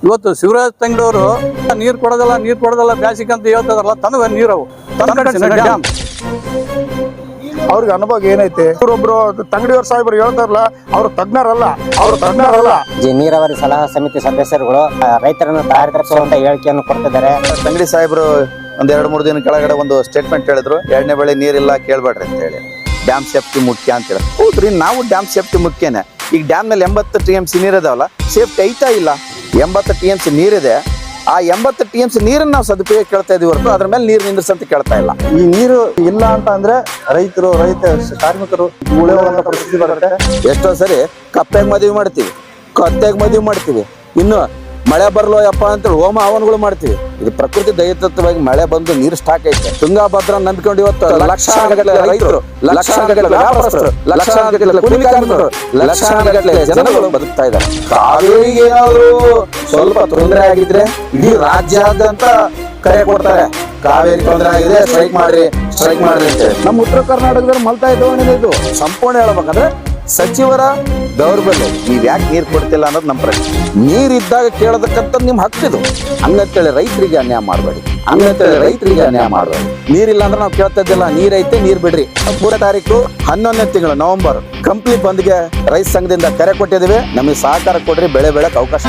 ಇವತ್ತು ಶಿವರಾಜ್ ತಂಗಡವರು ನೀರು ಕೊಡೋದಲ್ಲ ಬ್ಯಾಸಿಗೆ ಅಂತ ಹೇಳ್ತಾರಲ್ಲ ತನಗ ನೀರು ಡ್ಯಾಮ್ ಅವ್ರಿಗೆ ಅನುಭವ ಏನೈತೆ? ಇವರೊಬ್ರು ತಂಗಡಿಯವ್ರ ಸಾಹೇಬರು ಹೇಳ್ತಾರಲ್ಲ, ಅವ್ರು ತಜ್ಞರಲ್ಲ. ನೀರಾವರಿ ಸಲಹಾ ಸಮಿತಿ ಸದಸ್ಯರುಗಳು ರೈತರನ್ನು ದಾರಿತಪ್ಪಿಸುವಂತ ಹೇಳಿಕೆಯನ್ನು ಕೊಡ್ತಿದ್ದಾರೆ. ತಂಗಡಿ ಸಾಹೇಬರು ಒಂದ್ 2-3 ದಿನ ಕೆಳಗಡೆ ಒಂದು ಸ್ಟೇಟ್ಮೆಂಟ್ ಹೇಳಿದ್ರು, 2ನೇ ಬೆಳೆ ನೀರಿಲ್ಲ ಕೇಳ್ಬೇಡ್ರಿ ಅಂತ ಹೇಳಿ. ಡ್ಯಾಮ್ ಸೇಫ್ಟಿ ಮುಖ್ಯ ಅಂತ ಹೇಳಿ. ಹೌದ್ರಿ, ನಾವು ಡ್ಯಾಮ್ ಸೇಫ್ಟಿ ಮುಖ್ಯನೇ. ಈಗ ಡ್ಯಾಮ್ ನಲ್ಲಿ 80 TMC ನೀರಿದಾವಲ್ಲ, ಸೇಫ್ಟಿ ಐತಾ ಇಲ್ಲ? 80 TMC ನೀರಿದೆ. ಆ 80 TMC ನೀರನ್ನ ನಾವು ಸದುಪಯೋಗ ಕೇಳ್ತಾ ಇದೀವಿ ಹೊರತು ಅದ್ರ ಮೇಲೆ ನೀರು ನಿಂದ್ರಿಸಂತ ಕೇಳ್ತಾ ಇಲ್ಲ. ಈ ನೀರು ಇಲ್ಲ ಅಂತ ಅಂದ್ರೆ ರೈತ ಕಾರ್ಮಿಕರು ಉಳಿಯುವಂತ ಪರಿಸ್ಥಿತಿ ಬರುತ್ತೆ. ಎಷ್ಟೋ ಸರಿ ಕಪ್ಪೆಗೆ ಮದುವೆ ಮಾಡ್ತೀವಿ, ಕತ್ತೆಗೆ ಮದುವೆ ಮಾಡ್ತೀವಿ, ಇನ್ನು ಮಳೆ ಬರ್ಲೋ ಯಪ್ಪ ಅಂತೇಳಿ ಹೋಮ ಹವನಗಳು ಮಾಡ್ತೀವಿ. ಇದು ಪ್ರಕೃತಿ ದೈವತ್ವವಾಗಿ ಮಳೆ ಬಂದು ನೀರು ಸ್ಟಾಕ್ ಐತೆ. ತುಂಗಾಭದ್ರ ನಂಬಿಕೊಂಡು ಇವತ್ತು ಲಕ್ಷಾನುಗಟ್ಟಲೆ ರೈತರು, ಲಕ್ಷಾನುಗಟ್ಟಲೆ ವ್ಯಾಪಾರಸ್ಥರು, ಲಕ್ಷಾನುಗಟ್ಟಲೆ ಕೂಲಿ ಕಾರ್ಮಿಕರು, ಲಕ್ಷಾನುಗಟ್ಟಲೆ ಜನಗಳು ಬದುಕ್ತಾ ಇದ್ದಾರೆ. ಕಾವೇರಿಗೆ ಏನಾದ್ರು ಸ್ವಲ್ಪ ತೊಂದರೆ ಆಗಿದ್ರೆ ಇಡೀ ರಾಜ್ಯಾದ್ಯಂತ ಕರೆ ಕೊಡ್ತಾರೆ, ಕಾವೇರಿ ತೊಂದರೆ ಆಗಿದೆ, ಸ್ಟ್ರೈಕ್ ಮಾಡ್ರಿ ಅಂತ. ನಮ್ಮ ಉತ್ತರ ಕರ್ನಾಟಕದಲ್ಲಿ ಮಲ್ತಾ ಇದ್ದವನೇ ಇದು. ಸಂಪೂರ್ಣ ಹೇಳ್ಬೇಕಂದ್ರೆ ಸಚಿವರ ದೌರ್ಬಲ್ಯ. ನೀವ್ ಯಾಕೆ ನೀರು ಕೊಡ್ತಿಲ್ಲ ಅನ್ನೋದು ನಮ್ಮ ಪ್ರಶ್ನೆ. ನೀರಿದ್ದಾಗ ಕೇಳೋದಕ್ಕಂತ ನಿಮ್ ಹಕ್ಕಿದು. ಹಂಗಂತೇಳಿ ರೈತರಿಗೆ ಅನ್ಯಾಯ ಮಾಡಬೇಡಿ, ನೀರಿಲ್ಲ ಅಂದ್ರೆ ನಾವು ಕೇಳ್ತಾ ಇದ್ದಿಲ್ಲ, ನೀರೈತೆ ನೀರ್ ಬಿಡ್ರಿ. 3ನೇ ತಾರೀಕು 11ನೇ ತಿಂಗಳು ನವೆಂಬರ್ ಕಂಪ್ಲೀಟ್ ಬಂದ್ಗೆ ರೈತ ಸಂಘದಿಂದ ಕರೆ ಕೊಟ್ಟಿದ್ದೀವಿ. ನಮಗೆ ಸಹಕಾರ ಕೊಡ್ರಿ, ಬೆಳೆ ಬೆಳಕ್ ಅವಕಾಶ